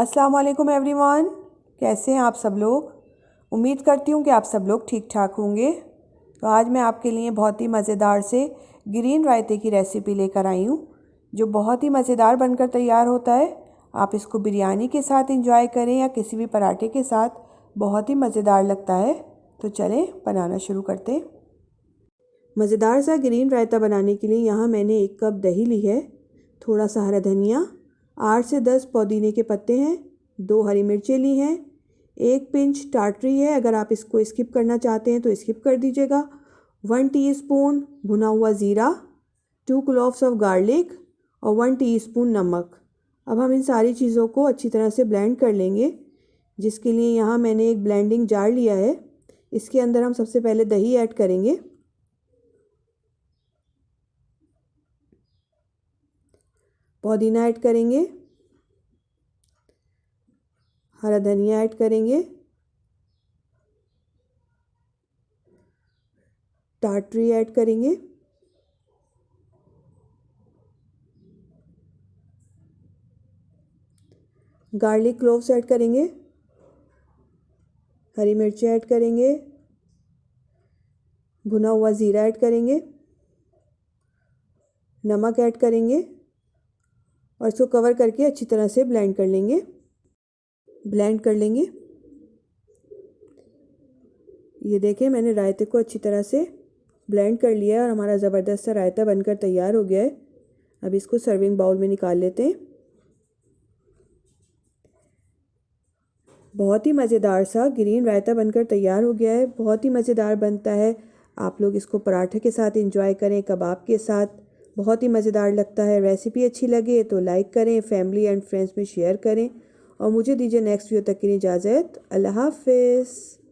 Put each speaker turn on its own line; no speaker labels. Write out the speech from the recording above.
अस्सलाम वालेकुम एवरीवन, कैसे हैं आप सब लोग। उम्मीद करती हूँ कि आप सब लोग ठीक ठाक होंगे। तो आज मैं आपके लिए बहुत ही मज़ेदार से ग्रीन रायते की रेसिपी लेकर आई हूँ, जो बहुत ही मज़ेदार बनकर तैयार होता है। आप इसको बिरयानी के साथ इंजॉय करें या किसी भी पराठे के साथ, बहुत ही मज़ेदार लगता है। तो चलें बनाना शुरू करते हैं। मज़ेदार सा ग्रीन रायता बनाने के लिए यहाँ मैंने 1 कप दही ली है, थोड़ा सा हरा धनिया, 8 से 10 पुदीने के पत्ते हैं, 2 हरी मिर्चें ली हैं, 1 पिंच टाटरी है, अगर आप इसको स्किप करना चाहते हैं तो स्किप कर दीजिएगा, 1 टीस्पून भुना हुआ ज़ीरा, 2 क्लोव्स ऑफ गार्लिक और 1 टीस्पून नमक। अब हम इन सारी चीज़ों को अच्छी तरह से ब्लेंड कर लेंगे, जिसके लिए यहाँ मैंने एक ब्लेंडिंग जार लिया है। इसके अंदर हम सबसे पहले दही ऐड करेंगे, पुदीना ऐड करेंगे, हरा धनिया ऐड करेंगे, टाटरी ऐड करेंगे, गार्लिक क्लोव्स ऐड करेंगे, हरी मिर्ची ऐड करेंगे, भुना हुआ ज़ीरा ऐड करेंगे, नमक ऐड करेंगे और इसको कवर करके अच्छी तरह से ब्लेंड कर लेंगे। ये देखें, मैंने रायते को अच्छी तरह से ब्लेंड कर लिया है और हमारा ज़बरदस्त सा रायता बनकर तैयार हो गया है। अब इसको सर्विंग बाउल में निकाल लेते हैं। बहुत ही मज़ेदार सा ग्रीन रायता बनकर तैयार हो गया है। बहुत ही मज़ेदार बनता है। आप लोग इसको पराठे के साथ एंजॉय करें, कबाब के साथ, बहुत ही मज़ेदार लगता है। रेसिपी अच्छी लगे तो लाइक करें, फैमिली एंड फ्रेंड्स में शेयर करें और मुझे दीजिए नेक्स्ट वीडियो तक की इजाज़त। अल्लाह हाफ़िज़।